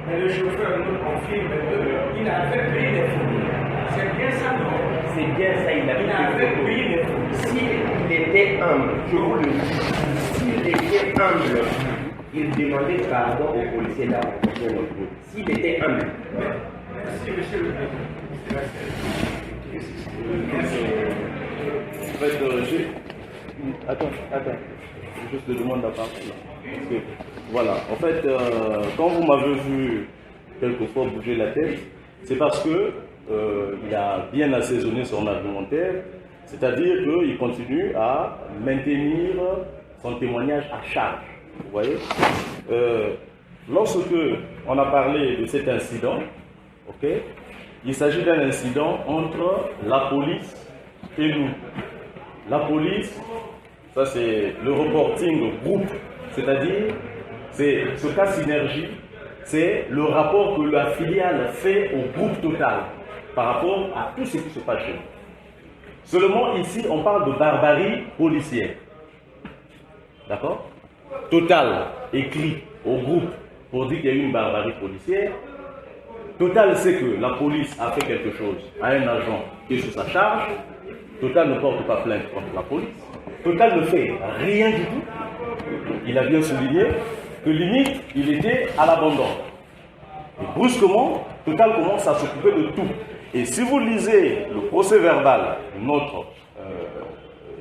Mais le chauffeur nous confirme qu'il avait pris les photos. C'est bien ça, non? C'est bien ça, il avait pris les photos. S'il était humble, je vous le dis, s'il était humble, il demandait pardon au policier d'avoir fait le coup. S'il était humble. Merci, monsieur le président. Attends. Je te demande la parole. Parce que, voilà, en fait, quand vous m'avez vu quelquefois bouger la tête, c'est parce que il a bien assaisonné son argumentaire, c'est-à-dire qu'il continue à maintenir son témoignage à charge. Vous voyez, lorsque on a parlé de cet incident, ok, il s'agit d'un incident entre la police et nous. La police, ça c'est le reporting groupe, c'est-à-dire, c'est ce cas synergie, c'est le rapport que la filiale fait au groupe Total par rapport à tout ce qui se passe chez nous. Seulement ici, on parle de barbarie policière. D'accord? Total écrit au groupe pour dire qu'il y a eu une barbarie policière. Total sait que la police a fait quelque chose à un agent qui est sous sa charge. Total ne porte pas plainte contre la police. Total ne fait rien du tout. Il a bien souligné que limite, il était à l'abandon. Et brusquement, Total commence à s'occuper de tout. Et si vous lisez le procès verbal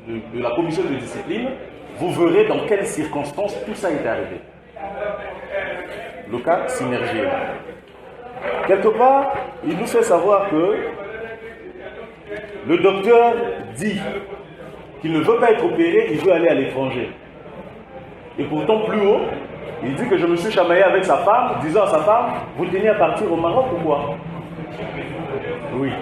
de la commission de discipline, vous verrez dans quelles circonstances tout ça est arrivé. Le cas synergie. Quelque part, il nous fait savoir que le docteur dit qu'il ne veut pas être opéré, il veut aller à l'étranger. Et pourtant, plus haut, il dit que je me suis chamaillé avec sa femme, disant à sa femme, vous tenez à partir au Maroc ou quoi? Oui.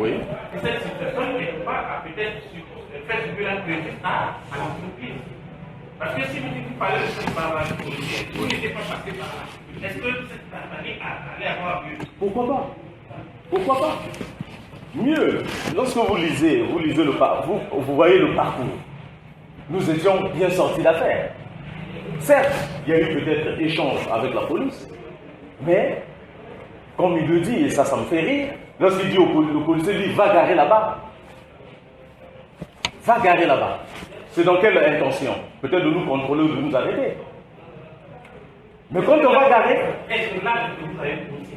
Oui. Et cette situation n'est pas peut-être faire subir un préjudice à l'entreprise. Parce que si vous dites que vous parlez de cette barbarie policière, vous n'étiez pas passé par là. Est-ce que cette barbarie allait avoir lieu? Pourquoi pas? Pourquoi pas? Mieux, lorsque vous lisez le parcours, vous voyez le parcours. Nous étions bien sortis d'affaire. Certes, il y a eu peut-être échange avec la police, mais comme il le dit, et ça me fait rire, lorsqu'il dit au policier, lui, va garer là-bas. Va garer là-bas. C'est dans quelle intention? Peut-être de nous contrôler ou de nous arrêter. Mais quand on va garer... Est-ce que là, vous avez poussé?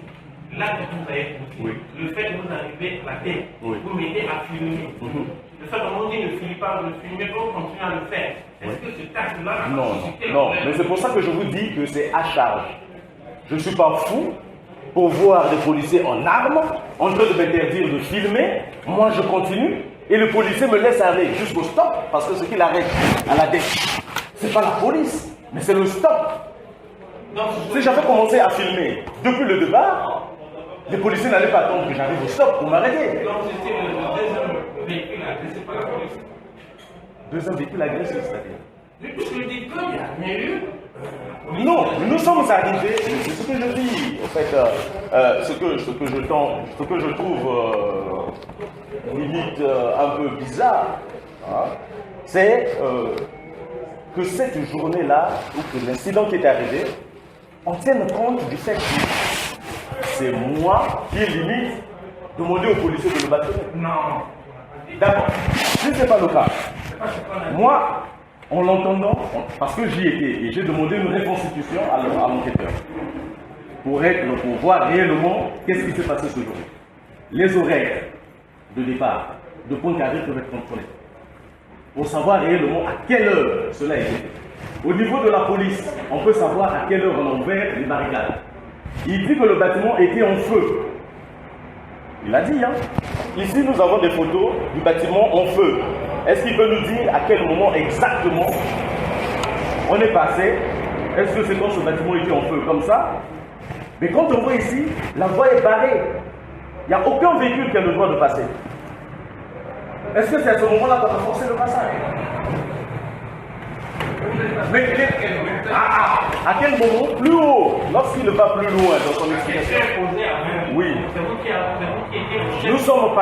Là, vous avez poussé. Oui. Le fait de vous arriver à la tête, oui. Vous mettez à filmer. Le fait qu'on dit ne filme pas, ne filmez pas, on continue à le faire. Est-ce que ce acte-là n'a pas suscité Non, mais c'est pour ça que je vous dis que c'est à charge. Je ne suis pas fou pour voir des policiers en armes, en train de m'interdire de filmer. Moi, je continue. Et le policier me laisse aller jusqu'au stop, parce que ce qu'il arrête à la dette, ce n'est pas la police, mais c'est le stop. Si j'avais commencé à filmer depuis le départ, les policiers n'allaient pas attendre que j'arrive au stop pour m'arrêter. Donc c'était le deuxième véhicule agressé par la police. Deuxième véhicule agressé, c'est-à-dire? Je me dis qu'il y a rien eu. Non, nous sommes arrivés, c'est ce que je dis, en fait, ce que je trouve limite un peu bizarre, hein, c'est que cette journée-là, ou que l'incident qui est arrivé, on tienne compte du fait que c'est moi qui limite demander aux policiers de le battre. Non. D'accord. Si ce n'est pas le cas, moi, en l'entendant, parce que j'y étais, et j'ai demandé une reconstitution à l'enquêteur pour voir réellement qu'est-ce qui s'est passé ce jour. Les horaires de départ de Pointe-Carré peuvent être contrôlés pour savoir réellement à quelle heure cela a été fait. Au niveau de la police, on peut savoir à quelle heure on a ouvert les barricades. Il dit que le bâtiment était en feu. Il a dit, hein. Ici, nous avons des photos du bâtiment en feu. Est-ce qu'il peut nous dire à quel moment exactement on est passé? Est-ce que c'est quand ce bâtiment était en feu comme ça? Mais quand on voit ici, la voie est barrée. Il n'y a aucun véhicule qui a le droit de passer. Est-ce que c'est à ce moment-là qu'on a forcé le passage? Mais à quel moment? Plus haut, lorsqu'il va plus loin dans son explication. Oui. Nous sommes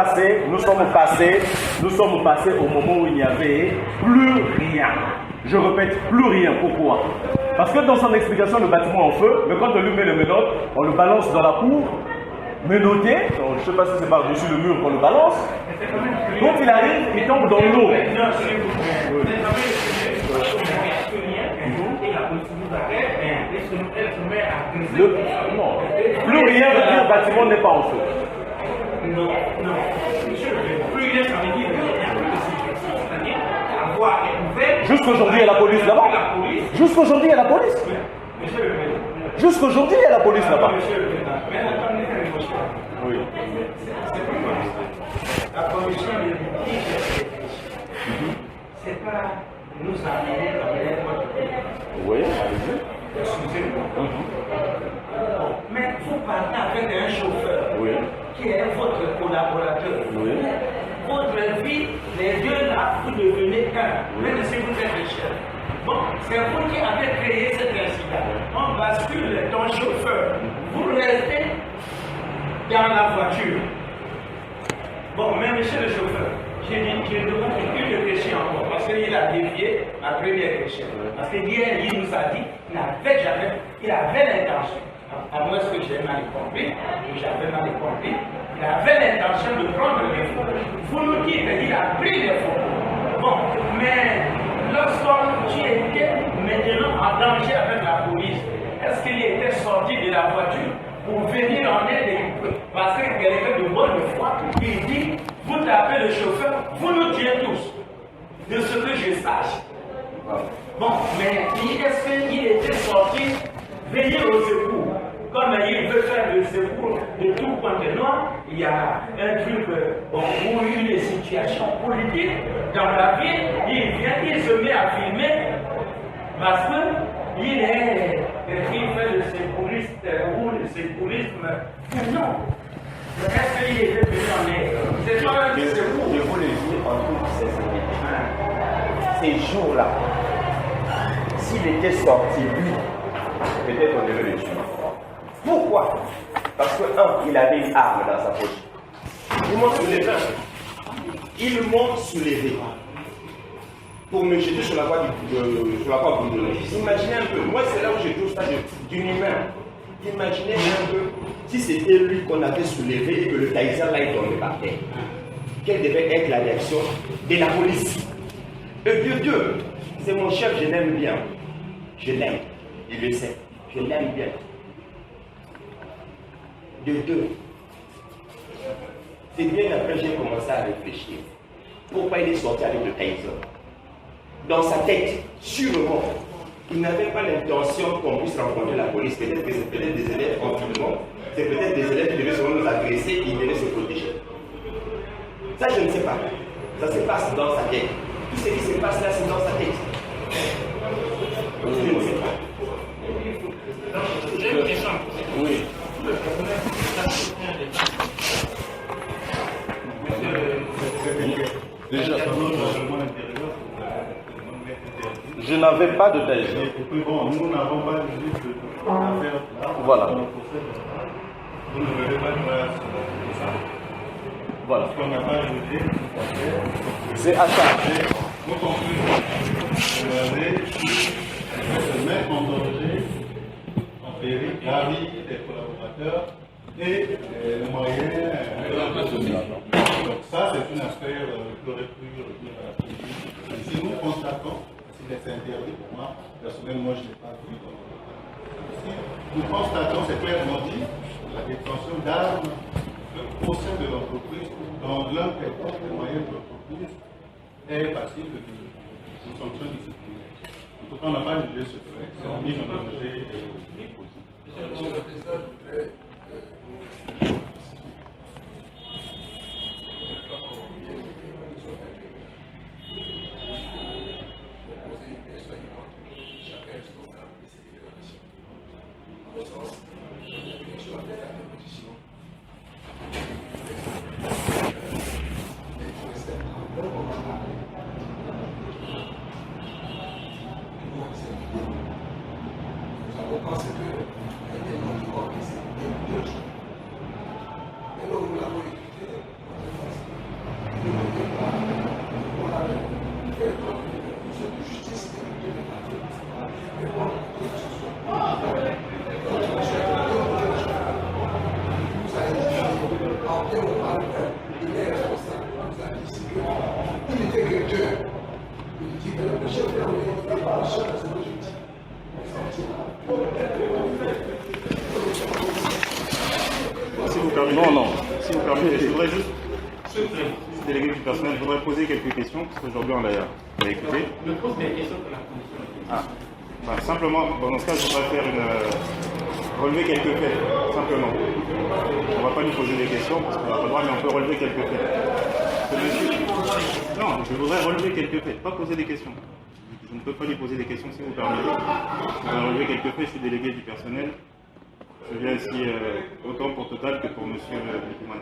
passés au moment où il n'y avait plus rien. Je répète, plus rien. Pourquoi? Parce que dans son explication, le bâtiment en feu, mais quand on lui met le menottes, on le balance dans la cour, menotté, je ne sais pas si c'est par-dessus le mur qu'on le balance. Quand il arrive, il tombe dans l'eau. Non, plus rien veut dire le bâtiment n'est pas en feu. Non. Plus rien, ça veut dire c'est-à-dire avoir ouvert. Jusqu'aujourd'hui, il y a la police là-bas. Jusqu'aujourd'hui, il y a la police. Jusqu'aujourd'hui, il y a la police là-bas. Oui. La commission de c'est pas nous amener dans votre pays. Oui, allez-y. Excusez-moi. Mais vous partez avec un chauffeur qui est votre collaborateur. Oui. Votre vie, les deux là, vous devenez un, même si vous êtes le chef. Bon, c'est vous qui avez créé cet incident. On bascule ton chauffeur. Vous restez dans la voiture. Bon, mais monsieur le chauffeur, je demande une question encore, parce qu'il a dévié ma première question. Parce que hier, il nous a dit qu'il avait l'intention, à moins que j'ai mal compris, ou j'avais mal compris, il avait l'intention de prendre les photos. Vous nous dites qu'il a pris les photos. Bon, mais lorsque tu étais maintenant en danger avec la police, est-ce qu'il était sorti de la voiture pour venir en aide? Parce que quelqu'un de bonne foi, il dit, vous tapez le chauffeur, vous nous tuez tous. De ce que je sache. Bon, mais est-ce qu'il était sorti venir au secours? Comme il veut faire le secours de tout point de noir, il y a un truc, ou une situation politique dans la ville, il vient, il se met à filmer parce qu'il fait le sécuriste ou le sécurisme. Non. Est-ce qu'il était venu en aide? C'est toi un secours. Je vous le dis en toute sincérité. Ces jours-là, s'il était sorti, lui, peut-être on devait le tuer. Pourquoi? Parce que, il avait une arme dans sa poche. Il monte soulevé. Pour me jeter sur la voie boulonnée. Imaginez un peu, moi c'est là où je trouve ça d'une humain. Imaginez un peu si c'était lui qu'on avait soulevé et que le taïser là est tombé par terre. Quelle devait être la réaction de la police? Dieu, c'est mon chef, je l'aime bien. Je l'aime, il le sait, je l'aime bien. De deux, c'est bien après j'ai commencé à réfléchir. Pourquoi il est sorti avec le taïser? Dans sa tête, sûrement, il n'avait pas l'intention qu'on puisse rencontrer la police. Peut-être que c'est peut-être des élèves en filmant, c'est peut-être des élèves qui devaient souvent nous agresser et ils devaient se protéger. Ça, je ne sais pas. Ça se passe dans sa tête. Tout ce qui se passe là, c'est dans sa tête. Je ne sais pas. J'ai une question. Oui. Déjà, je n'avais pas de taille. Bon, nous n'avons pas juste affaire là. Voilà. Vous ne verrez pas de place sur ça. Voilà. Parce qu'on n'a pas jugé. C'est à charge. Vos conclusions. Vous avez se mettre en danger, en péril, la vie des collaborateurs et les moyens de la société. Donc ça, c'est un aspect que j'aurais pu redire à la police. Si nous constatons, s'il est interdit pour moi, personnellement, je n'ai pas vu dans le cas. Si nous constatons, c'est clairement dit, la détention d'armes au sein de l'entreprise, dans l'un des moyens de l'entreprise, est passible de sanction disciplinaire. En tout cas, on n'a pas jugé ce fait, c'est en mise en danger des positions. Si vous permettez, si vous permettez, je voudrais juste, délégué du personnel, je voudrais poser quelques questions, parce qu'aujourd'hui on l'a écouté. Je pose des questions pour la commission. Simplement, dans ce cas, je voudrais faire relever quelques faits, simplement. On ne va pas lui poser des questions, parce qu'on n'a pas le droit, mais on peut relever quelques faits. Non, je voudrais relever quelques faits, pas poser des questions. Je ne peux pas lui poser des questions si vous permettez. Je voudrais relever quelques faits, je suis délégué du personnel. Je viens ici autant pour Total que pour monsieur Bikoumane.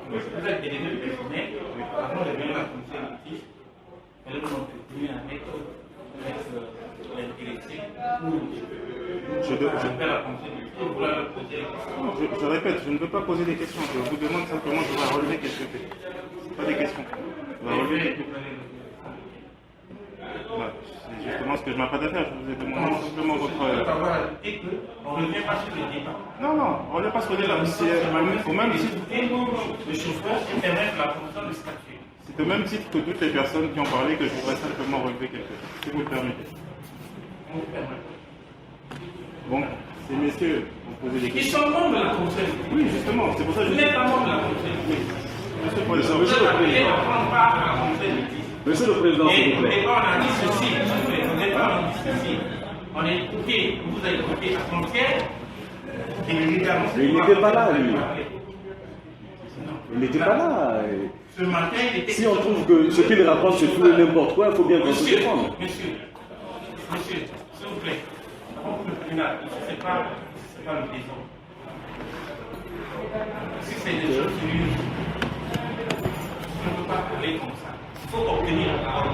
Vous êtes délégué du personnel, avant de venir à la commission d'éthique, elle nous entretenu avec l'intéressé je répète, je ne veux pas poser des questions, je vous demande simplement, je voudrais relever quelques faits. Pas des questions. Je voudrais relever quelques faits. C'est justement ce que je m'apprête à faire, je vous ai demandé simplement votre... On ne revient pas sur le débat. Non, on ne revient pas sur le débat, c'est au même titre. Le chauffeur qui permet la fonction de statut. C'est au même titre que toutes les personnes qui ont parlé que je voudrais simplement relever quelque chose, si vous le permettez. On vous permet. Bon, ces messieurs ont posé des Ils questions. sont membres de la commission. Oui, justement, c'est pour ça que je Vous n'êtes pas membre de la commission. Monsieur le Président, Vous êtes appelé à prendre part à la commission. Monsieur le Président, s'il vous plaît. Et on a dit ceci, on dit ceci. On a écouté, vous avez écouté avant-hier. Mais il n'était pas là, lui. Il n'était pas là. Ce matin, il était... Si on trouve que ce qu'il raconte c'est tout et n'importe quoi, il faut bien qu'on se Monsieur, défende. s'il vous plaît. C'est pas le désordre. Si c'est des choses sérieuses, on ne peut pas parler comme ça. Il faut obtenir la parole.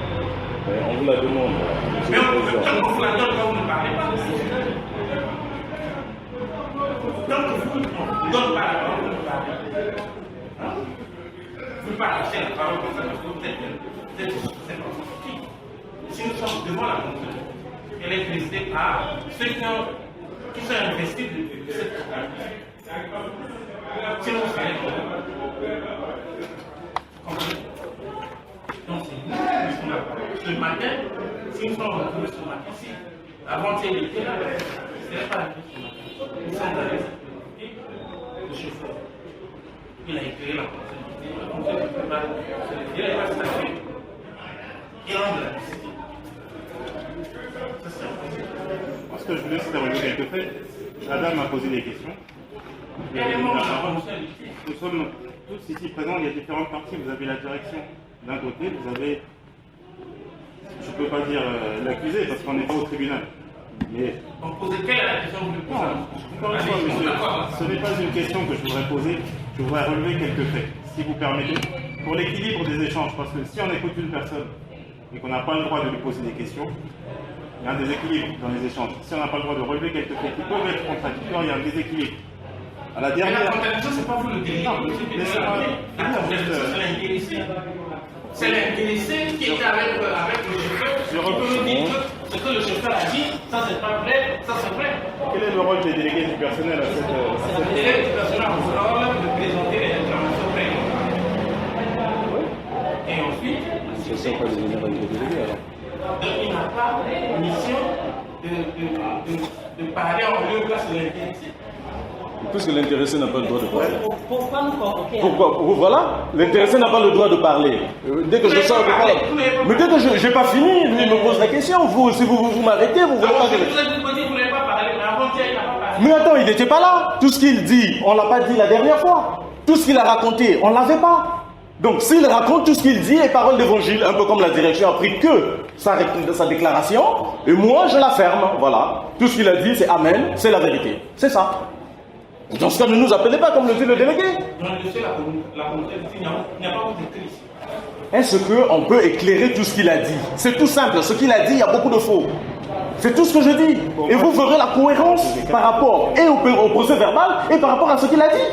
On vous la demande, Monsieur Mais le Président. tant que vous la donnez, vous ne parlez pas. Tant que vous ne donnez pas la parole, vous ne parlez pas. Vous ne partagez la parole comme ça parce que vous êtes pas sorti. Si nous sommes devant la commission, elle est présidée par ceux qui sont investis de cette organisation. Sinon, vous savez donc c'est nous qui sommes là. Ce matin, si nous sommes retrouvés ce matin, si avant-hier il était là, ce n'est pas la ce matin. Nous sommes dans les activités de chauffeur. Il a éclairé la conseillité. La conseillité ne peut pas se le dire, il va statuer. Il rentre de la nécessité. Ça, c'est un principe. parce que je voulais juste relever quelques faits. Adam m'a posé des questions. Nous sommes tous ici présents, il y a différentes parties. Vous avez la direction d'un côté, vous avez, je ne peux pas dire l'accusé parce qu'on n'est pas au tribunal. Mais Donc, posez quelle est la question que vous posez? encore une fois, monsieur, ce n'est pas une question que je voudrais poser, je voudrais relever quelques faits, si vous permettez, pour l'équilibre des échanges, parce que si on écoute une personne et qu'on n'a pas le droit de lui poser des questions, il y a un déséquilibre dans les échanges. Si on n'a pas le droit de relever quelques faits qui peuvent être contradictoires, il y a un déséquilibre. À la Mais dernière... la contradiction, ce n'est pas vous le délégué. La contradiction, c'est l'intéressé. C'est l'intéressé qui était avec le chauffeur. Je reprends. Ce que le chauffeur a dit, ça c'est pas vrai, ça c'est vrai. Quel est le rôle des délégués du personnel à cette... Le délégué du personnel a le rôle de présenter les informations près. Et ensuite, Je ne sais pas devenir avec les délégués alors. il n'a pas mission de parler en lieu place de l'intéressé. Puisque l'intéressé n'a pas le droit de parler. Pourquoi nous convoquer? Pourquoi? Voilà, l'intéressé n'a pas le droit de parler. Dès que je sors de parler. Mais dès que je n'ai pas fini, lui me pose la question. Vous, si vous m'arrêtez, vous voulez pas que... Vous êtes dit que vous ne voulez pas parler, mais avant-hier, il n'a pas parlé. Mais attends, il n'était pas là. Tout ce qu'il dit, on ne l'a pas dit la dernière fois. Tout ce qu'il a raconté, on ne l'avait pas. Donc s'il raconte tout ce qu'il dit, les paroles d'évangile, un peu comme la direction a pris que sa déclaration, et moi je la ferme. Voilà. Tout ce qu'il a dit, c'est Amen, c'est la vérité. C'est ça. Dans ce cas, ne nous appelez pas comme le dit le délégué. Dans le dossier, la communauté ici, il n'y a pas beaucoup d'écrits ici. Est-ce qu'on peut éclairer tout ce qu'il a dit? C'est tout simple. Ce qu'il a dit, il y a beaucoup de faux. C'est tout ce que je dis. Et vous verrez la cohérence par rapport et au procès verbal et par rapport à ce qu'il a dit.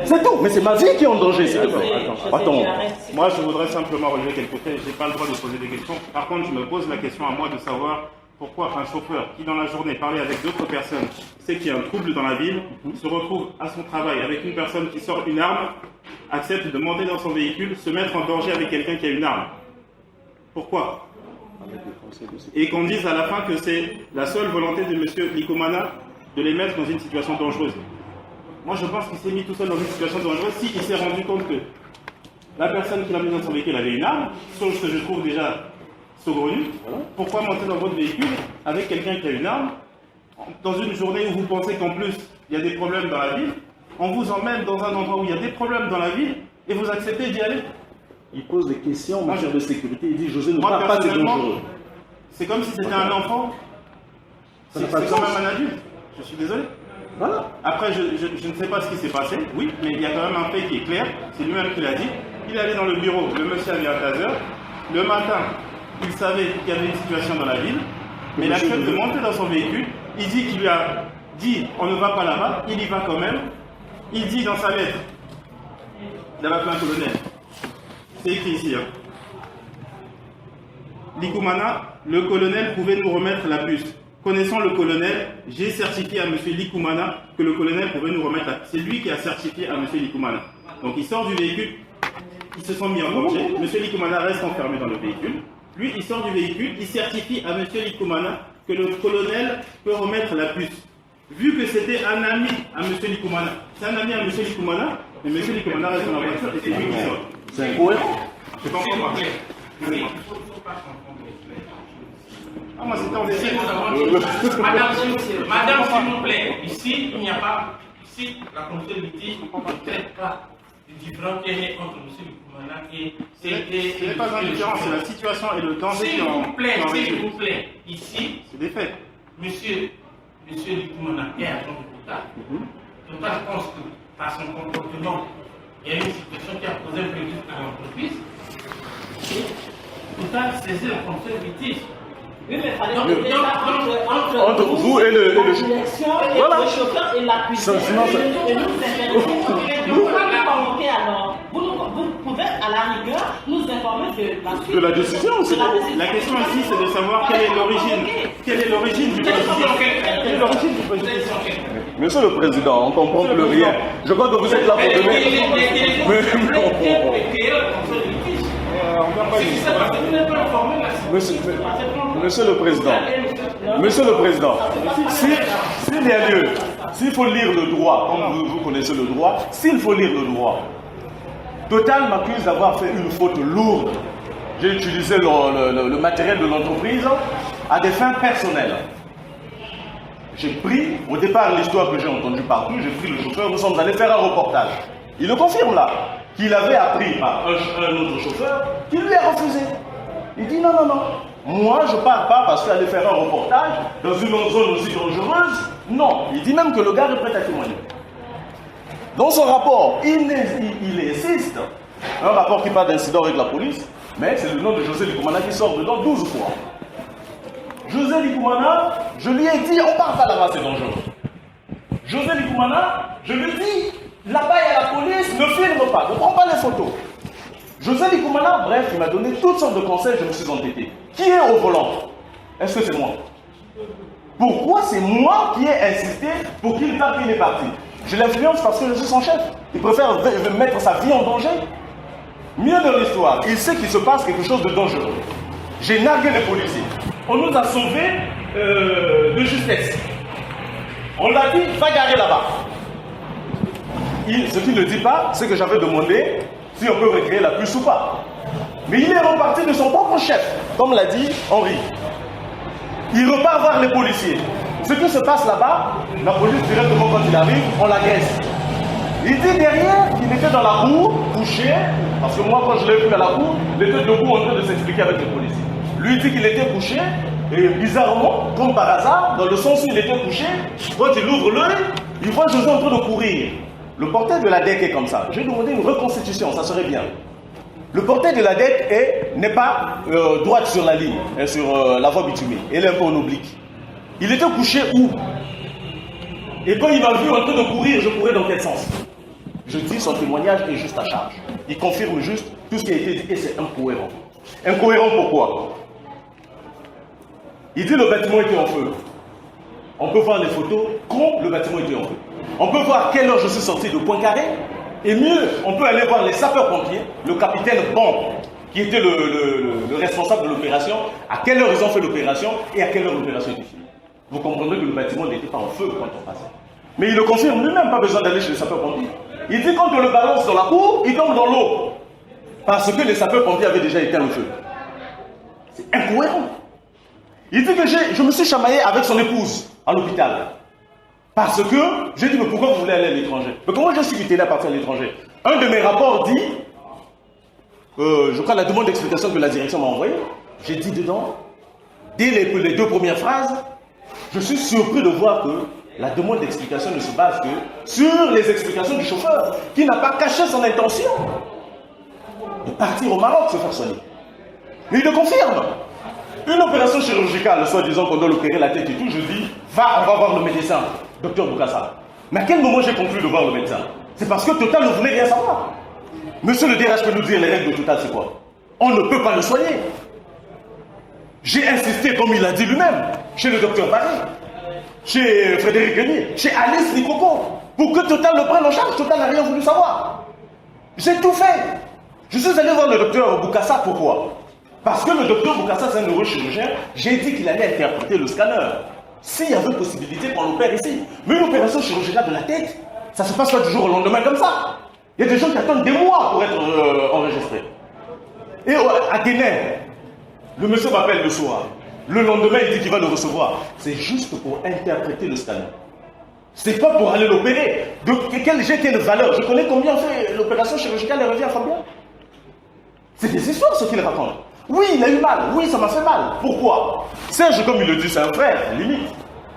C'est tout. Mais c'est ma vie qui est en danger, s'il te plaît. Attends. Moi, je voudrais simplement relever quelques faits. Je n'ai pas le droit de poser des questions. Par contre, je me pose la question à moi de savoir pourquoi un chauffeur qui, dans la journée, parlait avec d'autres personnes, sait qu'il y a un trouble dans la ville, se retrouve à son travail avec une personne qui sort une arme, accepte de monter dans son véhicule, se mettre en danger avec quelqu'un qui a une arme. Pourquoi? et qu'on dise à la fin que c'est la seule volonté de M. Likumana de les mettre dans une situation dangereuse. Moi, je pense qu'il s'est mis tout seul dans une situation dangereuse s'il s'est rendu compte que la personne qui l'a mis dans son véhicule avait une arme, chose que je trouve déjà saugrenue. Pourquoi monter dans votre véhicule avec quelqu'un qui a une arme dans une journée où vous pensez qu'en plus il y a des problèmes dans la ville? On vous emmène dans un endroit où il y a des problèmes dans la ville et vous acceptez d'y aller? Il pose des questions en matière de sécurité. Il dit José ne Moi, parle pas de personnellement, dangereux. c'est comme si c'était un enfant. Ça C'est n'a pas de quand sens. même un adulte. Je suis désolé. Voilà. Après, je ne sais pas ce qui s'est passé, oui, mais il y a quand même un fait qui est clair. C'est lui-même qui l'a dit. Il est allé dans le bureau, le monsieur avait à 13h. Le matin, il savait qu'il y avait une situation dans la ville, mais il accepte de monter dans son véhicule. Il dit qu'il lui a dit on ne va pas là-bas, il y va quand même. Il dit dans sa lettre, il avait appelé un colonel. C'est écrit ici. Hein. Likumana, le colonel pouvait nous remettre la puce. Connaissant le colonel, j'ai certifié à M. Likumana que le colonel pouvait nous remettre la puce. C'est lui qui a certifié à M. Likumana. Donc il sort du véhicule, ils se sont mis en danger. M. Likumana reste enfermé dans le véhicule. Lui, il sort du véhicule, il certifie à M. Likumana que le colonel peut remettre la puce. Vu que c'était un ami à M. Likumana, c'est un ami à M. Likumana, mais M. Likumana reste dans la voiture et c'est lui qui sort. C'est incohérent. Je comprends pas. Ah, moi c'était en décès. Madame, s'il vous plaît, ici, il n'y a pas. Ici, la commission de litige ne traite pas du différent qui est né entre M. Likumana et. Ce n'est pas indifférent, c'est la situation et le danger qui S'il en vous plaît, ici, c'est des faits. Monsieur Likumana est agent de Total. Total pense que par son comportement, il y a une situation qui a posé un préjudice à l'entreprise. Et Total saisit la commission de litige. Oui, mais il fallait que ça Entre vous et le direction, voilà. le chauffeur et la puissance. Sinon, Et nous intéressons. Vous pouvez alors, vous pouvez à la rigueur nous informer de la suite. de la décision aussi. La question ici, c'est de savoir quelle est l'origine. Quelle est l'origine du préjudice? Quelle est l'origine du préjudice? Monsieur le Président, on ne comprend plus rien. Je crois que vous êtes là pour donner. Monsieur le Président, s'il y a lieu, s'il faut lire le droit, comme vous connaissez le droit, s'il faut lire le droit, Total m'accuse d'avoir fait une faute lourde. J'ai utilisé le matériel de l'entreprise à des fins personnelles. J'ai pris, au départ, l'histoire que j'ai entendue partout, j'ai pris le chauffeur, nous sommes allés faire un reportage. Il le confirme là, qu'il avait appris par un autre chauffeur, qui lui a refusé. Il dit non, moi je ne pars pas parce qu'aller faire un reportage dans une zone aussi dangereuse, non. Il dit même que le gars est prêt à témoigner. Dans son rapport, il insiste, un rapport qui parle d'incident avec la police, mais c'est le nom de José Likumana qui sort dedans 12 fois. José Likumana, je lui ai dit, on part pas là-bas, c'est dangereux. José Likumana, je lui ai dit, là-bas il y a la police, ne filme pas, ne prends pas les photos. José Likumana, bref, il m'a donné toutes sortes de conseils, je me suis entêté. Qui est au volant? Est-ce que c'est moi? Pourquoi c'est moi qui ai insisté pour qu'il parte, il est parti? Je l'influence parce que je suis son chef. Il préfère mettre sa vie en danger. Mieux de l'histoire, il sait qu'il se passe quelque chose de dangereux. J'ai nargué les policiers. On nous a sauvés de justesse. On l'a dit, va garer là-bas. Ce qu'il ne dit pas, c'est que j'avais demandé si on peut recréer la puce ou pas. Mais il est reparti de son propre chef, comme l'a dit Henri. Il repart voir les policiers. Ce qui se passe là-bas, la police directement quand il arrive, on l'agresse. Il dit derrière qu'il était dans la cour, couché, parce que moi quand je l'ai vu à la cour, il était debout en train de s'expliquer avec les policiers. Lui il dit qu'il était couché, et bizarrement, comme par hasard, dans le sens où il était couché, quand il ouvre l'œil, il voit José en train de courir. Le portail de la DEC est comme ça. J'ai demandé une reconstitution, ça serait bien. Le portail de la DEC n'est pas droite sur la ligne, sur la voie bitumée. Elle est un peu en oblique. Il était couché où? Et quand il m'a vu en train de courir, je courais dans quel sens? Je dis son témoignage est juste à charge. Il confirme juste tout ce qui a été dit et c'est incohérent. Incohérent pourquoi? Il dit le bâtiment était en feu. On peut voir les photos quand le bâtiment était en feu. On peut voir quelle heure je suis sorti de Poincaré. Et mieux, on peut aller voir les sapeurs-pompiers, le capitaine Bon, qui était le responsable de l'opération, à quelle heure ils ont fait l'opération et à quelle heure l'opération était finie. Vous comprendrez que le bâtiment n'était pas en feu quand on passait. Mais il le confirme lui-même, pas besoin d'aller chez les sapeurs-pompiers. Il dit quand on le balance dans la cour, il tombe dans l'eau. Parce que les sapeurs-pompiers avaient déjà éteint le feu. C'est incohérent. Il dit que je me suis chamaillé avec son épouse à l'hôpital. Parce que, j'ai dit, mais pourquoi vous voulez aller à l'étranger? Mais comment je suis là à partir à l'étranger? Un de mes rapports dit, je crois la demande d'explication que la direction m'a envoyée, j'ai dit dedans, dès les deux premières phrases, je suis surpris de voir que la demande d'explication ne se base que sur les explications du chauffeur, qui n'a pas caché son intention de partir au Maroc se faire soigner. Mais il le confirme. Une opération chirurgicale, soi-disant qu'on doit l'opérer la tête et tout, je dis, on va voir le médecin, docteur Boukassa. Mais à quel moment j'ai conclu de voir le médecin? C'est parce que Total ne voulait rien savoir. Monsieur le DRH peut nous dire les règles de Total, c'est quoi? On ne peut pas le soigner. J'ai insisté, comme il l'a dit lui-même, chez le docteur Barry, chez Frédéric Guenier, chez Alice Likoko, pour que Total le prenne en charge. Total n'a rien voulu savoir. J'ai tout fait. Je suis allé voir le docteur Boukassa, pourquoi? Parce que le docteur Boukassa, c'est un neurochirurgien, j'ai dit qu'il allait interpréter le scanner. S'il y avait possibilité qu'on l'opère ici. Mais une opération chirurgicale de la tête, ça ne se passe pas du jour au lendemain comme ça. Il y a des gens qui attendent des mois pour être enregistrés. Et à Guénin, le monsieur m'appelle le soir. Le lendemain, il dit qu'il va le recevoir. C'est juste pour interpréter le scanner. C'est pas pour aller l'opérer. J'ai quelle valeur? Je connais combien on fait l'opération chirurgicale et revient à combien? C'est des histoires ce qu'il raconte. Oui, il a eu mal. Oui, ça m'a fait mal. Pourquoi? Serge, comme il le dit, c'est un frère, limite.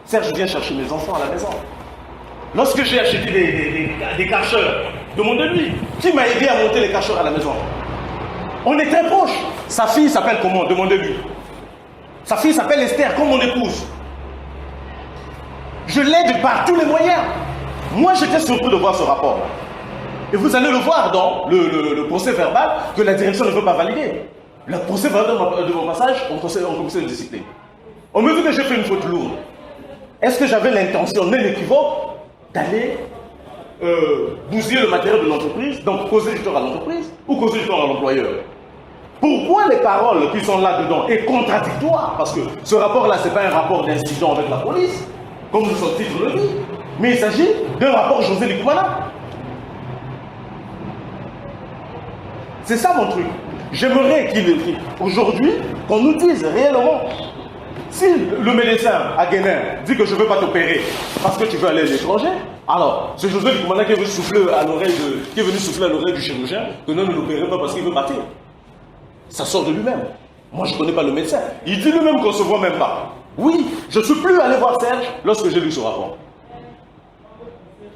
Serge vient chercher mes enfants à la maison. Lorsque j'ai acheté des cacheurs, demandez-lui. Qui m'a aidé à monter les cacheurs à la maison? On est très proches. Sa fille s'appelle comment? Demandez-lui. Sa fille s'appelle Esther, comme mon épouse. Je l'aide par tous les moyens. Moi, j'étais surpris de voir ce rapport. Et vous allez le voir dans le procès verbal que la direction ne veut pas valider. Le procès verbal de mon passage en commission de discipline. On me dit que j'ai fait une faute lourde. Est-ce que j'avais l'intention non équivoque d'aller bousiller le matériel de l'entreprise, donc causer du tort à l'entreprise ou causer du tort à l'employeur? Pourquoi les paroles qui sont là-dedans est contradictoire? Parce que ce rapport-là, ce n'est pas un rapport d'incident avec la police, comme son titre le dit, mais il s'agit d'un rapport José Likoumana. C'est ça mon truc. J'aimerais qu'aujourd'hui, qu'on nous dise réellement, si le médecin à Guénin dit que je ne veux pas t'opérer parce que tu veux aller à l'étranger, alors c'est José Likoumana qui est venu souffler à l'oreille du chirurgien que non, ne l'opérez pas parce qu'il veut partir. Ça sort de lui-même. Moi, je ne connais pas le médecin. Il dit lui-même qu'on ne se voit même pas. Oui, je ne suis plus allé voir Serge lorsque j'ai lu ce rapport.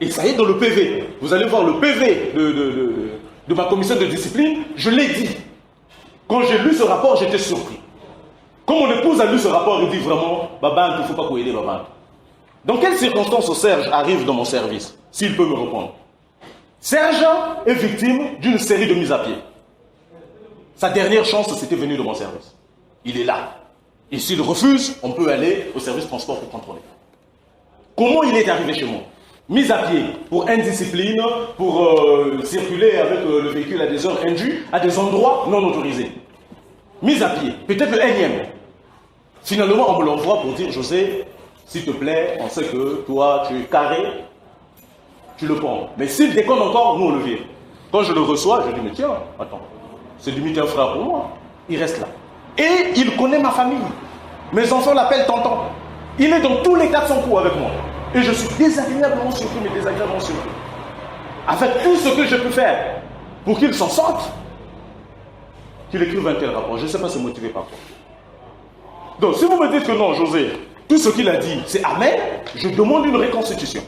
Et ça y est dans le PV. Vous allez voir le PV de ma commission de discipline, je l'ai dit. Quand j'ai lu ce rapport, j'étais surpris. Quand mon épouse a lu ce rapport, il dit vraiment, Baba, il ne faut pas couiller Baba. Dans quelles circonstances Serge arrive dans mon service? S'il peut me répondre. Serge est victime d'une série de mises à pied. Sa dernière chance, c'était venu de mon service. Il est là. Et s'il refuse, on peut aller au service transport pour contrôler. Comment il est arrivé chez moi? Mise à pied pour indiscipline, pour circuler avec le véhicule à des heures indues, à des endroits non autorisés. Mise à pied, peut-être le énième. Finalement, on me l'envoie pour dire, José, s'il te plaît, on sait que toi, tu es carré, tu le prends. Mais s'il déconne encore, nous on le vire. Quand je le reçois, je dis, mais tiens, attends. C'est limite un frère pour moi. Il reste là. Et il connaît ma famille. Mes enfants l'appellent tonton. Il est dans tous les cas de son coup avec moi. Et je suis désagréablement surpris, mais désagréablement surpris. Avec tout ce que je peux faire pour qu'il s'en sorte, qu'il écrive un tel rapport. Je ne sais pas se motiver par quoi. Donc, si vous me dites que non, José, tout ce qu'il a dit, c'est amen, je demande une reconstitution.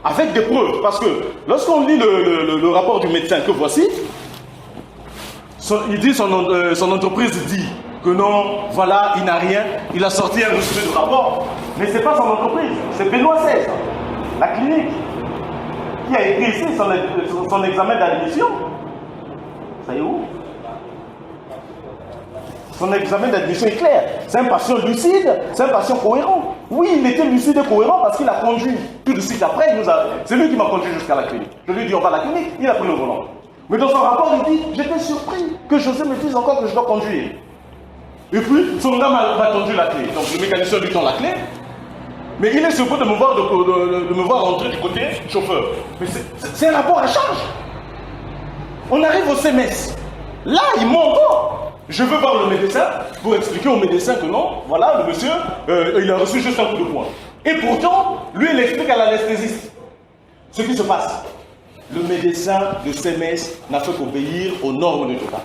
Avec des preuves. Parce que lorsqu'on lit le rapport du médecin que voici, il dit son entreprise dit que non, voilà, il n'a rien, il a sorti un résumé de rapport, mais ce n'est pas son entreprise, c'est Benoît XVI, la clinique, qui a écrit ici son examen d'admission. Ça y est où? Son examen d'admission est clair, c'est un patient lucide, c'est un patient cohérent. Oui, il était lucide et cohérent parce qu'il a conduit tout de suite après, c'est lui qui m'a conduit jusqu'à la clinique. Je lui ai dit on va à la clinique, il a pris le volant. Mais dans son rapport, il dit, j'étais surpris que José me dise encore que je dois conduire. Et puis, son gars m'a tendu la clé. Donc le mécanicien lui tend la clé. Mais il est surpris de me voir rentrer du côté chauffeur. Mais c'est un rapport à charge. On arrive au CMS. Là, il ment encore. Je veux voir le médecin pour expliquer au médecin que non, voilà, le monsieur, il a reçu juste un coup de poing. Et pourtant, lui, il explique à l'anesthésiste ce qui se passe. Le médecin de CMS n'a fait qu'obéir aux normes de l'État.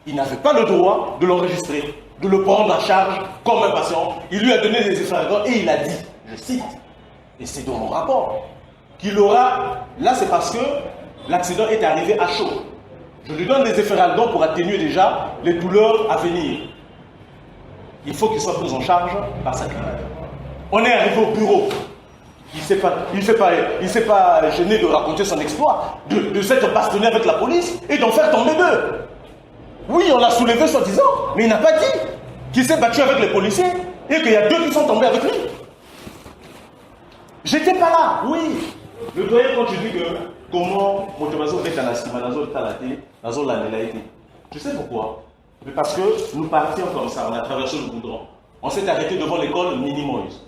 Il n'avait pas le droit de l'enregistrer, de le prendre en charge comme un patient. Il lui a donné des effragants et il a dit, je cite, et c'est dans mon rapport, qu'il aura, là c'est parce que l'accident est arrivé à chaud. Je lui donne des effragants pour atténuer déjà les douleurs à venir. Il faut qu'il soit pris en charge par sa clinique. On est arrivé au bureau. Il ne s'est pas gêné de raconter son exploit, de s'être bastonné avec la police et d'en faire tomber deux. Oui, on l'a soulevé soi-disant, mais il n'a pas dit qu'il s'est battu avec les policiers et qu'il y a deux qui sont tombés avec lui. J'étais pas là, oui. Le doyen, quand tu dis que comment motomazo fait la simanazo talaté, nazo la été. Tu sais pourquoi? Mais parce que nous partions comme ça, on a traversé le goudron. On s'est arrêté devant l'école Minimoise.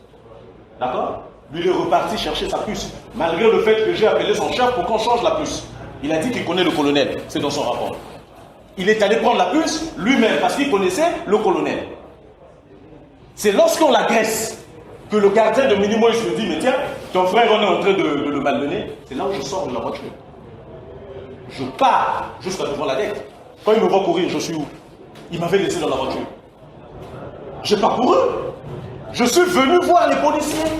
D'accord? Lui, il est reparti chercher sa puce, malgré le fait que j'ai appelé son chef pour qu'on change la puce. Il a dit qu'il connaît le colonel, c'est dans son rapport. Il est allé prendre la puce lui-même parce qu'il connaissait le colonel. C'est lorsqu'on l'agresse que le gardien de Minimoy se dit, mais tiens, ton frère on est en train de le malmener. C'est là où je sors de la voiture. Je pars jusqu'à devant la dette. Quand il me voit courir, je suis où? Il m'avait laissé dans la voiture. J'ai parcouru. Je suis venu voir les policiers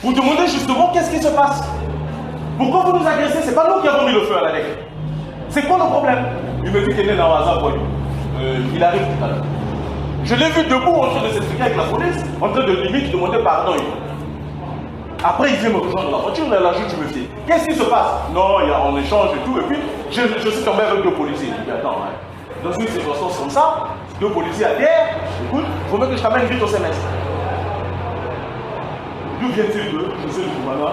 pour demander justement qu'est-ce qui se passe. Pourquoi vous nous agressez? C'est pas nous qui avons mis le feu à la dette. C'est quoi le problème? Il me dit qu'il est dans un hasard. Il arrive tout à l'heure. Je l'ai vu debout en train de s'expliquer avec la police, en train de limite demander pardon. Après, il vient me rejoindre dans la voiture, là, je me dis, qu'est-ce qui se passe? Non, on échange et tout, et puis je suis tombé avec deux policiers. Il dit, attends, hein, dans une circonstance comme ça, deux policiers à terre, écoute, il faut même que je t'amène vite au semestre. D'où viennent-ils d'eux? Je suis du Goumana,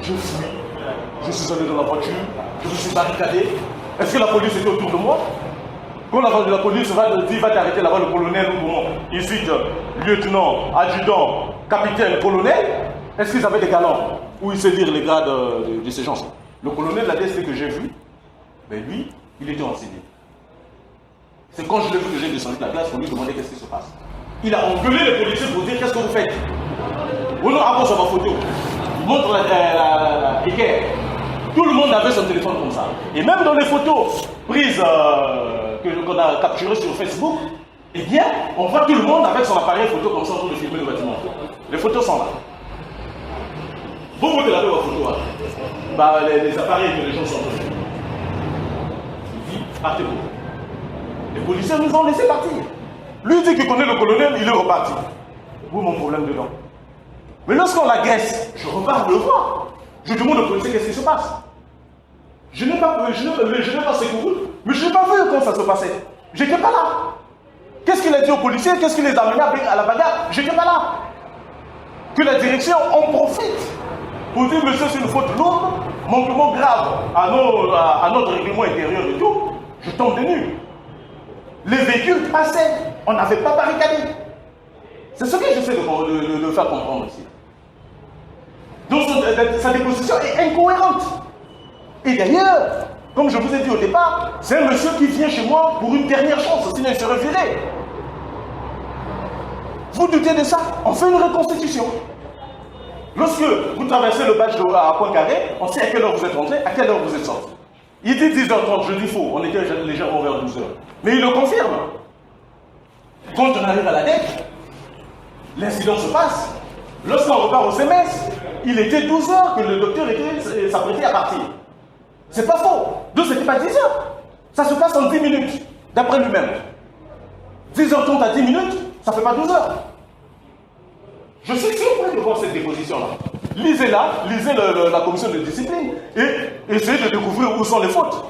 je fuis, je suis allé dans la voiture, je me suis barricadé. Est-ce que la police était autour de moi? Quand la police va t'arrêter là-bas, le colonel ou comment? Ici, lieutenant, adjudant, capitaine, colonel, est-ce qu'ils avaient des galons où ils sait lire les grades de ces gens? Le colonel de la DST que j'ai vu, ben lui, il était en CD. C'est quand je l'ai vu que j'ai descendu de la classe pour lui demander qu'est-ce qui se passe. Il a engueulé les policiers pour dire qu'est-ce que vous faites. Ou non, avant sur ma photo, il montre la équerre. Tout le monde avait son téléphone comme ça. Et même dans les photos prises qu'on a capturées sur Facebook, eh bien, on voit tout le monde avec son appareil photo comme ça en train de filmer le bâtiment. Les photos sont là. Vous l'avez votre photo là. Bah, les appareils que les gens sont en train de filmer. Il dit, partez-vous. Les policiers nous ont laissé partir. Lui dit qu'il connaît le colonel, il est reparti. Vous, mon problème dedans. Mais lorsqu'on l'agresse, je repars le voir. Je demande au policier qu'est-ce qui se passe. Je n'ai pas secouru, mais je n'ai pas vu quand ça se passait. J'étais pas là. Qu'est-ce qu'il a dit aux policiers? Qu'est-ce qu'il les a amenés à la bagarre? J'étais pas là. Que la direction en profite pour dire, monsieur, c'est une faute lourde, manquement grave à notre règlement intérieur et tout. Je tombe de nu. Les véhicules passaient. On n'avait pas barricadé. C'est ce que j'essaie de faire comprendre ici. Donc sa déposition est incohérente. Et d'ailleurs, comme je vous ai dit au départ, c'est un monsieur qui vient chez moi pour une dernière chance, sinon il serait viré. Vous doutez de ça? On fait une reconstitution. Lorsque vous traversez le badge à Poincaré, on sait à quelle heure vous êtes rentré, à quelle heure vous êtes sorti. Il dit 10h30, je dis faux, on était légèrement vers 12h. Mais il le confirme. Quand on arrive à la dette, l'incident se passe. Lorsqu'on repart au CMS, il était 12h que le docteur s'apprêtait à partir. C'est pas faux. Donc c'était pas 10h. Ça se passe en 10 minutes, d'après lui-même. 10h30 à 10 minutes, ça fait pas 12h. Je suis surpris de voir cette déposition-là. Lisez-la, lisez la commission de discipline et essayez de découvrir où sont les fautes.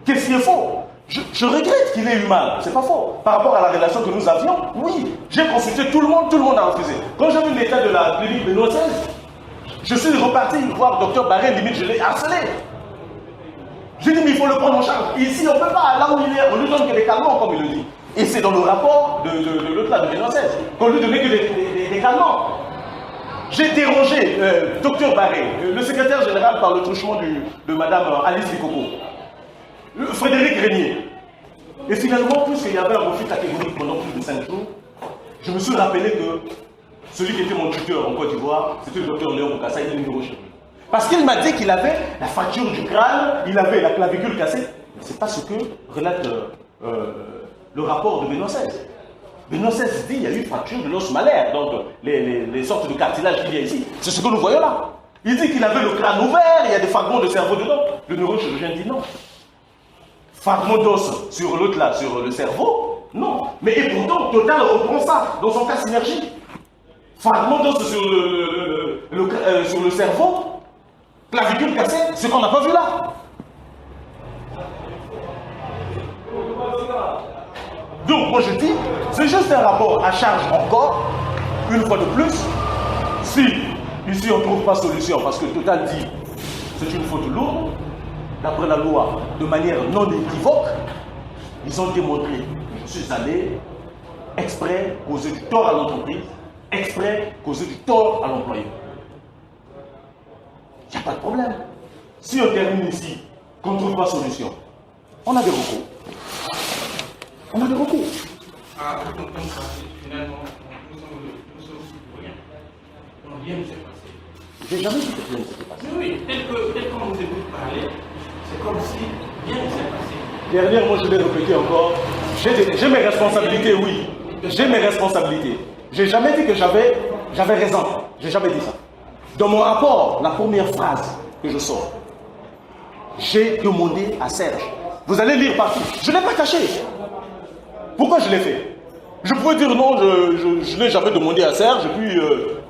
Qu'est-ce qui est faux? Je regrette qu'il ait eu mal, c'est pas faux. Par rapport à la relation que nous avions, oui, j'ai consulté tout le monde a refusé. Quand j'ai vu l'état de la clinique Benoît XVI, je suis reparti voir le docteur Barré, limite je l'ai harcelé. J'ai dit, mais il faut le prendre en charge. Ici, on ne peut pas. Là où il est, on lui donne que des calmants, comme il le dit. Et c'est dans le rapport de l'autre là, de Benoît XVI, qu'on lui donnait que des calmants. J'ai dérangé Dr Barré, le secrétaire général par le truchement de Mme Alice Bikoko, Frédéric Régnier. Et finalement, puisqu'il y avait un refus catégorique pendant plus de 5 jours, je me suis rappelé que celui qui était mon tuteur en Côte d'Ivoire, c'était le docteur Léon Bokassa, il est neurochirurgien. Parce qu'il m'a dit qu'il avait la fracture du crâne, il avait la clavicule cassée. C'est pas ce que relate le rapport de Benoît XVI. Benoît XVI dit qu'il y a eu fracture de l'os malaire, donc les sortes de cartilage qu'il y a ici. C'est ce que nous voyons là. Il dit qu'il avait le crâne ouvert, il y a des fragments de cerveau dedans. Le neurochirurgien dit non. Fragment d'os sur l'autre là, sur le cerveau, non. Mais et pourtant, Total reprend ça dans son cas synergie. Fragment d'os sur le cerveau, clavicule cassée, ce qu'on n'a pas vu là. Donc, moi je dis, c'est juste un rapport à charge encore, une fois de plus. Si, ici on ne trouve pas solution, parce que Total dit c'est une faute lourde, d'après la loi, de manière non équivoque, ils ont démontré que je suis allé exprès causer du tort à l'entreprise, exprès causer du tort à l'employeur. Il n'y a pas de problème. Si on termine ici, qu'on ne trouve pas solution, on a des recours. On a des recours. Ah, comme ça, finalement, nous sommes citoyens. Donc rien ne s'est passé. J'ai jamais dit que rien ne s'est passé. Oui, tel qu'on nous écoute parler, c'est comme si rien ne s'est passé. Dernièrement, je l'ai répété encore, j'ai mes responsabilités, oui. J'ai mes responsabilités. J'ai jamais dit que j'avais raison. J'ai jamais dit ça. Dans mon rapport, la première phrase que je sors, j'ai demandé à Serge. Vous allez lire partout. Je ne l'ai pas caché. Pourquoi je l'ai fait? Je pouvais dire non, je n'ai jamais demandé à Serge, et puis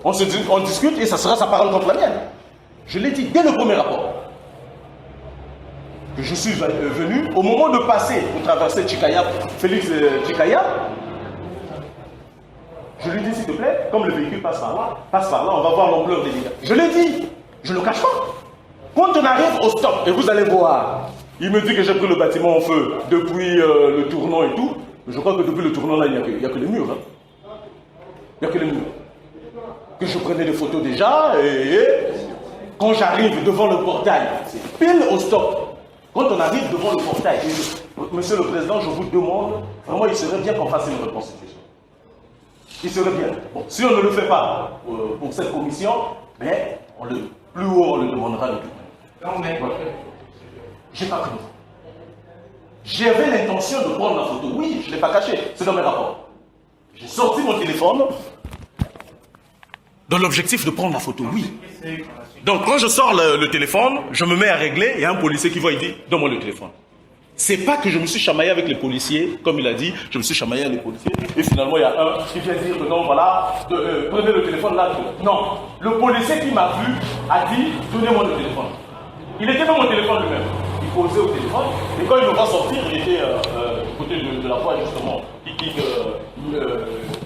on discute et ça sera sa parole contre la mienne. Je l'ai dit dès le premier rapport. Que je suis venu, au moment de passer pour traverser Chikaya, Félix Chikaya, je lui dis s'il te plaît, comme le véhicule passe par là, on va voir l'ampleur des dégâts. Je l'ai dit, je ne le cache pas. Quand on arrive au stop, et vous allez voir, il me dit que j'ai pris le bâtiment en feu depuis le tournant et tout. Je crois que depuis le tournant là, il n'y a que les murs. Hein. Il n'y a que les murs. Que je prenais des photos déjà, et quand j'arrive devant le portail, c'est pile au stop. Quand on arrive devant le portail, Monsieur le Président, je vous demande, vraiment, il serait bien qu'on fasse une reconstitution. Il serait bien. Bon, si on ne le fait pas pour cette commission, mais plus haut, on le demandera de tout. Non, mais... Voilà. J'ai pas cru. J'avais l'intention de prendre la photo. Oui, je ne l'ai pas caché. C'est dans mes rapports. J'ai sorti mon téléphone dans l'objectif de prendre la photo. Oui. Donc, quand je sors le téléphone, je me mets à régler. Il y a un policier qui voit, il dit, donne-moi le téléphone. C'est pas que je me suis chamaillé avec les policiers, comme il a dit, je me suis chamaillé avec les policiers. Et finalement, il y a un qui vient dire que non, voilà, prenez le téléphone là. Non. Le policier qui m'a vu a dit, donnez-moi le téléphone. Il était dans mon téléphone lui-même. Il posait au téléphone. Et quand il me voit sortir, il était côté de la voie justement,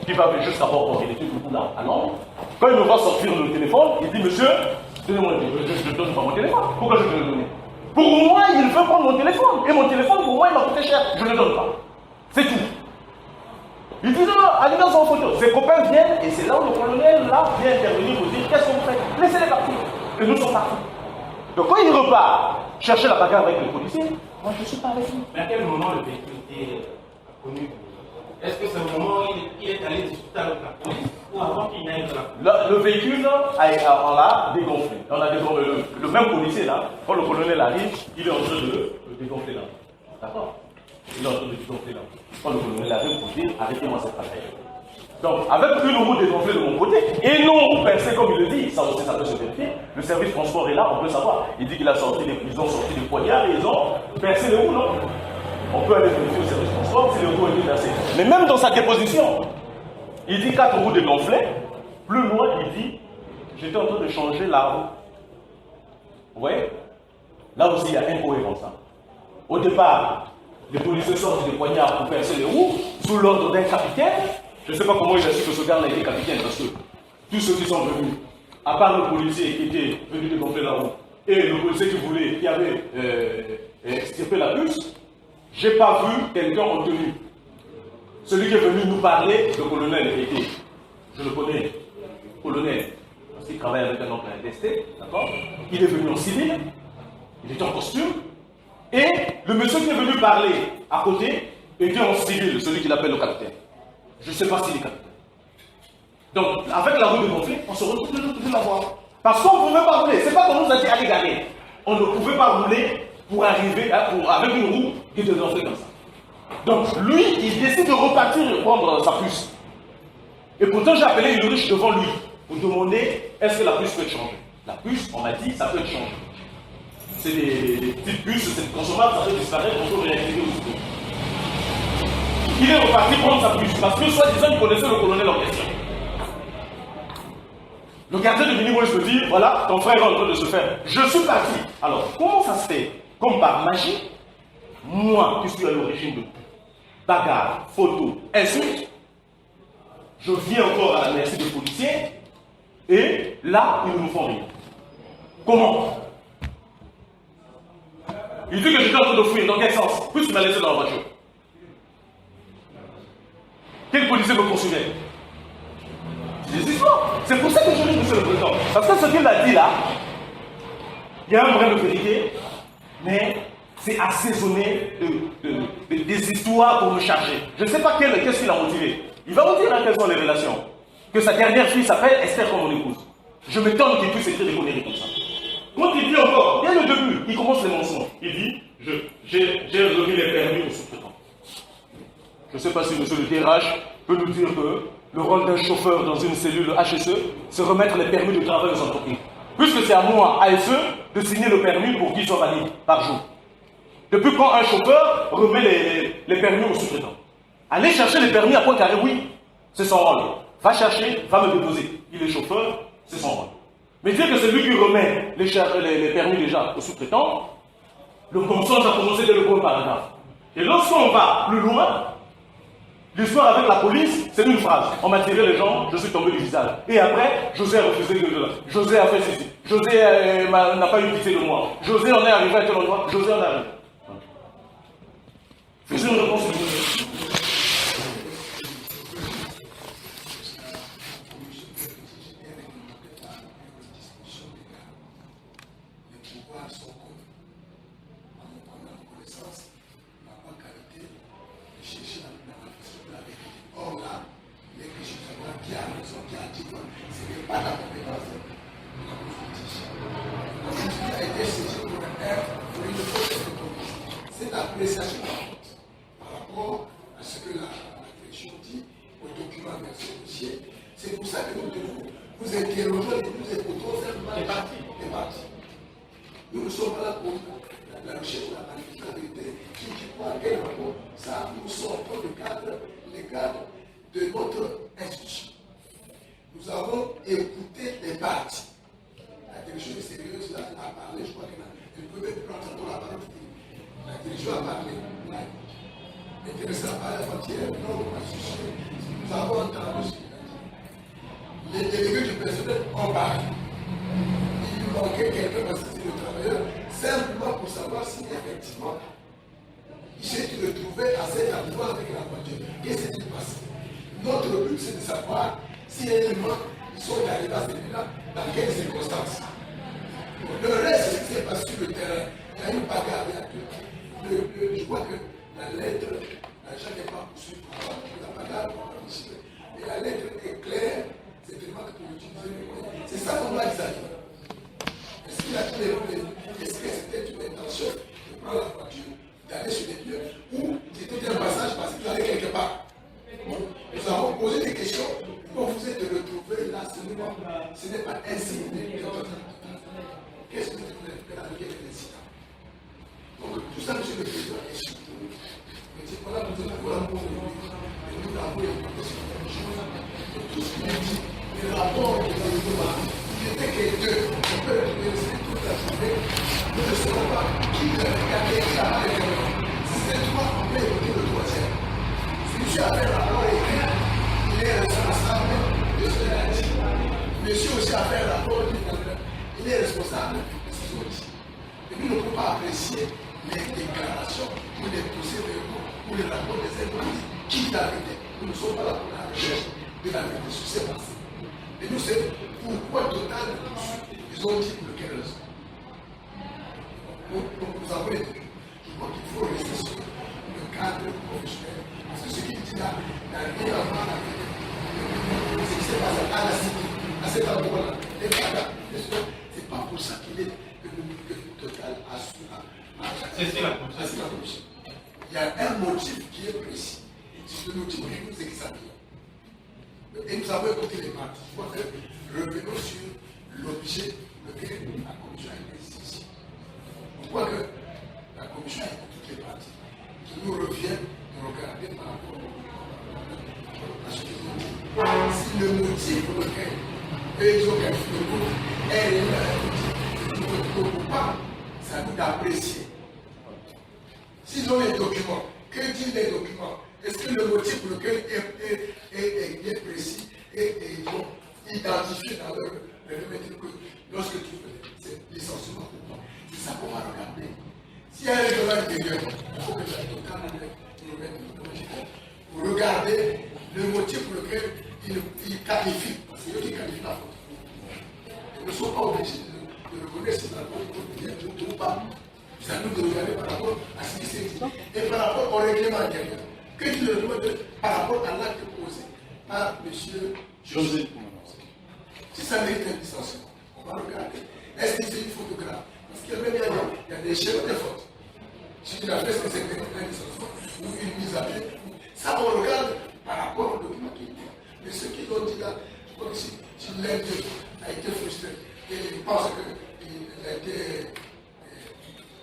qui va juste à bord. Il était debout là, à l'angle. Quand il me voit sortir le téléphone, il dit, monsieur, donnez-moi le téléphone. Je ne donne pas mon téléphone. Pourquoi je te le donner? Pour moi, il veut prendre mon téléphone. Et mon téléphone, pour moi, il m'a coûté cher. Je ne le donne pas. C'est tout. Il dit non, allez dans son photo. Ses copains viennent et c'est là où le colonel là, vient intervenir pour dire qu'est-ce que vous faites? Laissez-les partir. Et nous sommes partis. Donc quand il repart chercher la bagarre avec le policier, moi je ne suis pas avec lui. Mais à quel moment le véhicule est connu? Est-ce que c'est au moment où il est allé discuter avec la police ou avant qu'il n'aille dans la police? Le véhicule, on l'a dégonflé. On a dégonflé. Le même policier là, quand le colonel arrive, il est en train de dégonfler là. D'accord? Il est en train de dégonfler là. Quand le colonel arrive pour dire arrêtez-moi cette affaire. Donc, avec une roue dégonflée de mon côté, et non percé comme il le dit, ça aussi ça peut se vérifier, le service transport est là, on peut savoir. Il dit qu'ils ont sorti des poignards et ils ont percé les roues, non? On peut aller vérifier au service transport si les roues ont été percées. Mais même dans sa déposition, il dit 4 roues dégonflées, plus loin il dit, j'étais en train de changer la roue. Vous voyez? Là aussi il y a incohérence. Hein. Au départ, les policiers sortent des poignards pour percer les roues, sous l'ordre d'un capitaine. Je ne sais pas comment il a su que ce gars-là était capitaine, parce que tous ceux qui sont venus, à part le policier qui était venu dégonfler la roue, et le policier qui extirper la puce, je n'ai pas vu quelqu'un en tenue. Celui qui est venu nous parler, le colonel était, je le connais, colonel, parce qu'il travaille avec un homme intesté, d'accord? Il est venu en civil, il était en costume, et le monsieur qui est venu parler à côté était en civil, celui qu'il appelle le capitaine. Je ne sais pas s'il est capitaine. Donc, avec la roue de Bonfils, on se retrouve toujours la voir. Parce qu'on ne pouvait pas rouler. C'est pas qu'on nous a dit allez garer. On ne pouvait pas rouler pour arriver avec une roue qui était danser comme ça. Donc, lui, il décide de repartir et prendre sa puce. Et pourtant, j'ai appelé une riche devant lui pour demander est-ce que la puce peut être changée. La puce, on m'a dit, ça peut être changé. C'est des petites puces, c'est consommable, ça peut disparaître, on peut réactiver aussitôt. Il est reparti prendre sa puce parce que, soi-disant, il connaissait le colonel en question. Le gardien de Minimois me dit voilà, ton frère est en train de se faire. Je suis parti. Alors, comment ça se fait? Comme par magie, moi qui suis à l'origine de bagarre, photo, insulte, je viens encore à la merci des policiers et là, ils ne nous font rien. Comment? Il dit que j'étais en train de fuir. Dans quel sens? Plus il m'a laissé dans la voiture. Quel policier me poursuivait? C'est des histoires. C'est pour ça que je dis, monsieur le président. Parce que ce qu'il a dit là, il y a un vrai de vérité, mais c'est assaisonné des histoires pour me charger. Je ne sais pas qu'est-ce qu'il a motivé. Il va vous dire quelles sont les relations. Que sa dernière fille s'appelle Esther comme mon épouse. Je m'étonne qu'il puisse écrire des conneries comme ça. Quand il dit encore, dès le début, il commence les mensonges. Il dit, j'ai remis les permis au sous-traitant. Je ne sais pas si monsieur le DRH peut nous dire que le rôle d'un chauffeur dans une cellule HSE, c'est remettre les permis de travail aux entreprises. Puisque c'est à moi, ASE, de signer le permis pour qu'il soit valide par jour. Depuis quand un chauffeur remet les permis au sous-traitant? Aller chercher les permis à Pointe-Carré, oui, c'est son rôle. Va chercher, va me déposer. Il est chauffeur, c'est son rôle. Mais dire que c'est lui qui remet les permis déjà au sous-traitant, le mensonge a commencé dès le premier paragraphe. Et lorsqu'on va plus loin, l'histoire avec la police, c'est une phrase. On m'a tiré les gens, je suis tombé du visage. Et après, José a refusé de là. José a fait ceci. José n'a pas eu pitié de moi. José en est arrivé à tel endroit. José en est arrivé. Faisez une réponse. Il est responsable de ses audits. Et nous ne pouvons pas apprécier les de la vérité sur ce qui s'est passé. Et nous, c'est pourquoi Total, ils ont dit pour le 15. Nous avons les documents. Je crois qu'il faut rester sur le cadre professionnel. Parce que ce qu'il dit là n'a rien à voir avec ce qui s'est passé à la cité, à cet endroit-là. Et voilà, c'est pas pour ça qu'il est que Total a su. C'est la commission. Il y a un motif qui est précis. C'est le motif que nous examinons. Et nous avons écouté les parties. Revenons sur l'objet pour lequel la commission a été ici. On voit que la commission a écouté toutes les parties. Qui nous revient de regarder par rapport à ce qu'ils ont dit. Si le motif pour lequel ils ont qualifié le groupe est le motif, nous ne pouvons pas, c'est à nous d'apprécier. S'ils ont les documents, que disent les documents? Est-ce que le motif pour lequel est bien précis et ils ont identifié dans leur remède que lorsque tu fais ce licenciement, c'est ça qu'on va regarder. S'il y a un règlement intérieur, il faut que nous remettions pour regarder le motif pour lequel ils qualifient, parce que c'est eux qui qualifient la faute. Ils ne sont pas obligés de reconnaître si la faute ou pas. C'est à nous de regarder par rapport à ce qui s'est dit et par rapport au règlement intérieur. Que dit le règlement par rapport à l'acte posé par M. José? Si ça mérite un licenciement, on va regarder. Est-ce que c'est une faute grave? Parce qu'il y a des schémas de faute. Si il a fait ce que c'est un licenciement ou une mise à pied, ça on regarde par rapport au document qui est. Mais ce qu'ils ont dit là, je crois que si l'intérêt a été frustré et il pense qu'il a été.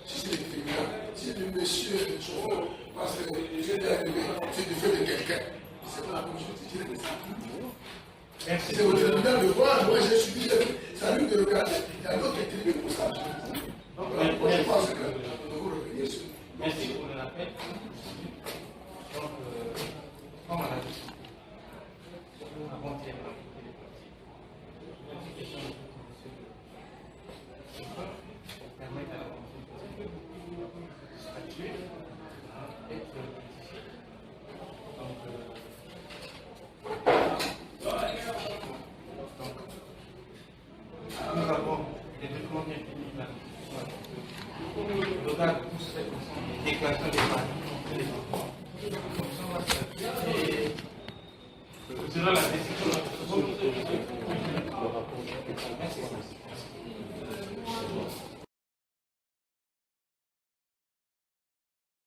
Si c'est le tribunal, si le monsieur Chauffeur pense que c'est arrivé, c'est du fait de quelqu'un, c'est pas la commission qui tire de ça. C'est au tribunal de voir, moi j'ai suivi, c'est à lui de regarder. Il y a d'autres tribunaux pour ça. Donc, je pense que nous devons revenir sur. Merci pour le rappel. Donc, comme on a dit, avant-hier, une question pour permettre à la nous avons des documents bien finis là. Regarde tous ces déclarations des parties. Et selon la décision de la